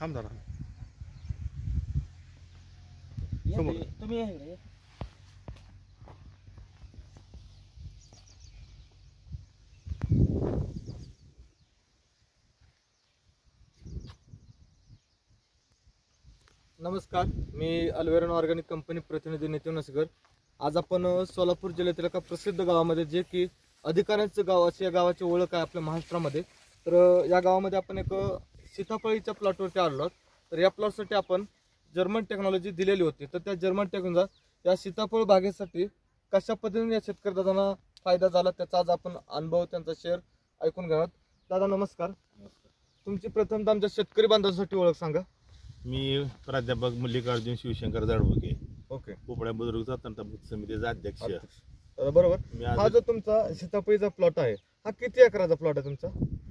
थांब जरा तुम्ही या इकडे. नमस्कार, मी अल्वेरॉन ऑर्गॅनिक कंपनी प्रतिनिधी नितीन असगर. आज आपण सोलापूर जिल्ह्यातील एका प्रसिद्ध गावामध्ये, जे की अधिकाऱ्यांचं गाव अशी या गावाची ओळख आहे आपल्या महाराष्ट्रामध्ये. तर या गावामध्ये आपण एक सीताफळीच्या प्लॉटवरती आलो आहोत. तर या प्लॉटसाठी आपण जर्मन टेक्नॉलॉजी दिलेली होती. तर त्या जर्मन टेक्नॉलॉजी या सीताफळ बागेसाठी कशा पद्धतीने या शेतकरी दादांना फायदा झाला त्याचा आज आपण अनुभव त्यांचा शेअर ऐकून घेणार. दादा नमस्कार. तुमची प्रथमतः आमच्या शेतकरी बांधवांसाठी ओळख सांगा. मी प्राध्यापक मल्लिकार्जुन शिवशंकर जाडवके, ओके, पोपळ्या बुद्रुक तंत्रभूत समितीचा अध्यक्ष. बरोबर. हा जो तुमचा सीताफळीचा प्लॉट आहे, हा किती एकराचा प्लॉट आहे तुमचा?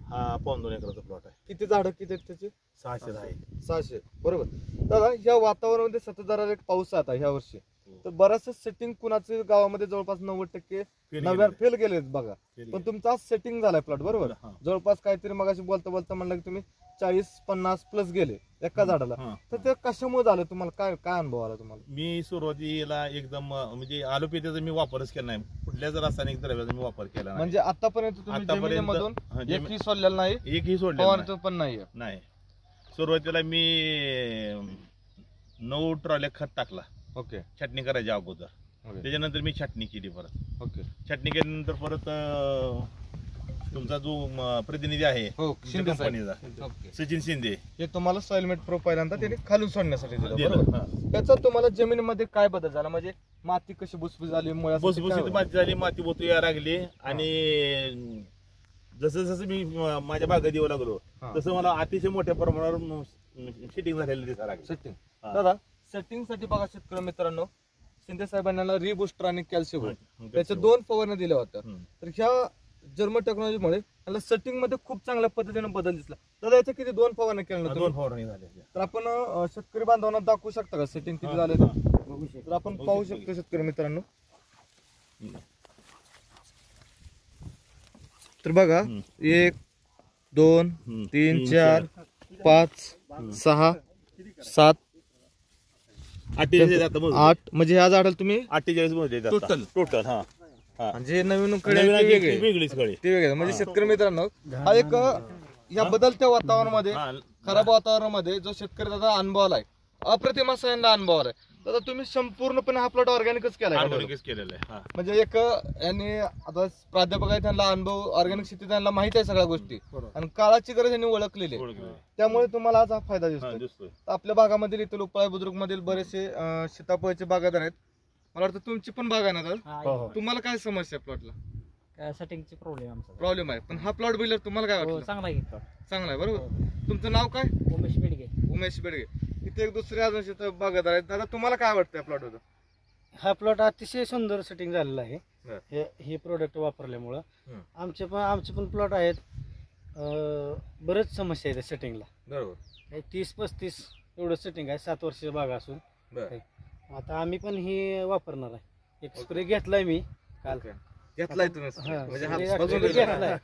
हा 2.5 एकराचा प्लॉट आहे. किती झाडं किती आहेत त्याची? 600 आहे. 600. बरोबर. दादा, या वातावरणामध्ये सतत जरा एक पाऊस आता ह्या वर्षी, तर बराचसं सेटिंग कुणाचे गावामध्ये जवळपास 90% फेल गेले बघा. पण तुमचा आज सेटिंग झालाय प्लॉट, बरोबर. जवळपास काहीतरी मगाशी बोलता बोलता म्हणलं की तुम्ही 40-50 प्लस गेले एका झाडाला. तर ते कशामुळे झालं, तुम्हाला काय काय अनुभव आला तुम्हाला? मी सुरुवातीला एकदम म्हणजे आलोपॅथीचा मी वापरच केला नाही, कुठल्याच रासायनिक द्रव्याचा मी वापर केला नाही. म्हणजे आतापर्यंत तुम्ही जमिनीमधून एकही सोडलेला नाही, एकही सोडलेला पण नाही. सुरुवातीला मी 9 ट्रॉल्या खत टाकला. ओके. छाटणी करायच्या अगोदर. त्याच्यानंतर मी छाटणी केली परत. ओके. छाटणी केल्यानंतर परत तुमचा जो प्रतिनिधी आहे कंपनीचा सचिन शिंदे, हे तुम्हाला सॉइलमेट प्रो पहिल्यांदा त्यांनी खालून सोडण्यासाठी दिलं. त्याचा तुम्हाला जमिनीमध्ये काय बदल झाला? म्हणजे माती कशी भुसभुस झाली, भुसभुशीत माती झाली, माती बोतू यायला लागली. आणि जसं जसं मी माझ्या बागेत येऊ लागलो तसं मला अतिशय मोठ्या प्रमाणावर सेटिंग झालेली दिसायला लागली. सेटिंग दादा, सेटिंग साठी बघा शेतकरी मित्रांनो, शिंदे साहेबांना रिबुस्टर आणि कॅल्शियम त्याच्या 2 फवारण्या दिल्या होत्या. तर ह्या जर्मन टेक्नॉलॉजीमुळे त्याला सेटिंग मध्ये खूप चांगल्या पद्धतीने बदल दिसला. दादा, याच्या किती 2 फवारण्या केल्या? 2 फवारणी झाल्या. तर आपण शेतकरी बांधवांना दाखवू शकता का सेटिंग किती झाले? तर आपण पाहू शकतो शेतकरी मित्रांनो. तर बघा, 1 2 3 4 5 6 7 8 म्हणजे ह्या झाडाला तुम्ही 48 टोटल. हा, म्हणजे नवीन वेगळीच कळी ते वेगळे. म्हणजे शेतकरी मित्रांनो, हा एक या बदलत्या वातावरणामध्ये, खराब वातावरणामध्ये जो शेतकरी दादा अनुभव आलाय, अप्रतिम असा यांना अनुभव आलाय. दादा, तुम्ही संपूर्णपणे हा प्लॉट ऑर्गॅनिकच केलाय? केलेला आहे. म्हणजे एक यांनी आता प्राध्यापक आहे, त्यांना अनुभव ऑर्गॅनिक शेती, त्यांना माहिती आहे सगळ्या गोष्टी, आणि काळाची गरज यांनी ओळखलेली आहे. त्यामुळे तुम्हाला आज हा फायदा दिसतो. आपल्या भागामधील इथे उपळा बुद्रुक मधील बरेचसे सीताफळाचे बागायतदार आहेत. मला वाटतं तुमची पण बाग आहे ना दादा? तुम्हाला काय समस्या प्लॉटला? सेटिंगची प्रॉब्लेम आहे. पण हा प्लॉट बिलर तुम्हाला काय वाटतं? चांगला आहे, चांगला आहे, बरोबर. तुमचं नाव काय? उमेश बेडगे. उमेश बेडगे. इथे एक दुसरे अजून शेत बागायतदार आहेत. दादा, तुम्हाला काय वाटतं प्लॉट होतं? हा प्लॉट अतिशय सुंदर सेटिंग झालेला आहे हे प्रोडक्ट वापरल्यामुळं. आमचे पण प्लॉट आहेत, बरेच समस्या आहेत सेटिंगला. बरोबर. 30-35 एवढं सेटिंग आहे, 7 वर्षाची बागा असून. आता आम्ही पण हे वापरणार आहे. एक स्प्रे घेतलाय मी काल. घेतलाय तुम्ही? घेतलाय,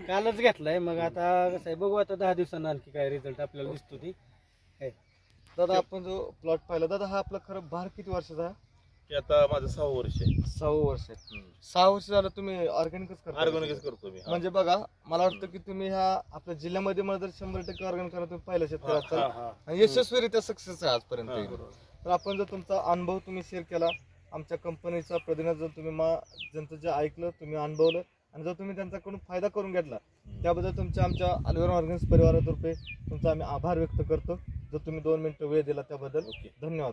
कालच घेतलाय. मग आता कसं आहे, बघू आता 10 दिवसांना आणखी काय रिझल्ट आपल्याला दिसतो ती. दादा, आपण जो प्लॉट पाहिला, दादा हा आपला खरं भार किती वर्षाचा आहे? आता माझं 6 वर्ष आहे. 6 वर्ष. 6 वर्ष झालं तुम्ही ऑर्गॅनिकच करतो मी. म्हणजे बघा, मला वाटतं की तुम्ही ह्या आपल्या जिल्ह्यामध्ये मला जर 100% ऑर्गॅनिक करा, तुम्ही पहिला शेतकरी असाल आणि यशस्वीरित्या सक्सेस आहे आजपर्यंत. तर आपण जर तुमचा अनुभव तुम्ही शेअर केला, आमच्या कंपनीचा प्रतिनिधी जर तुम्ही ज्यांचं जे ऐकलं, तुम्ही अनुभवलं, आणि जर तुम्ही त्यांच्याकडून फायदा करून घेतला, त्याबद्दल आमच्या अल्वेरॉन ऑर्गॅनिक्स परिवारातर्फे तुमचा आम्ही आभार व्यक्त करतो. जर तुम्ही 2 मिनिटं वेळ दिला त्याबद्दल धन्यवाद.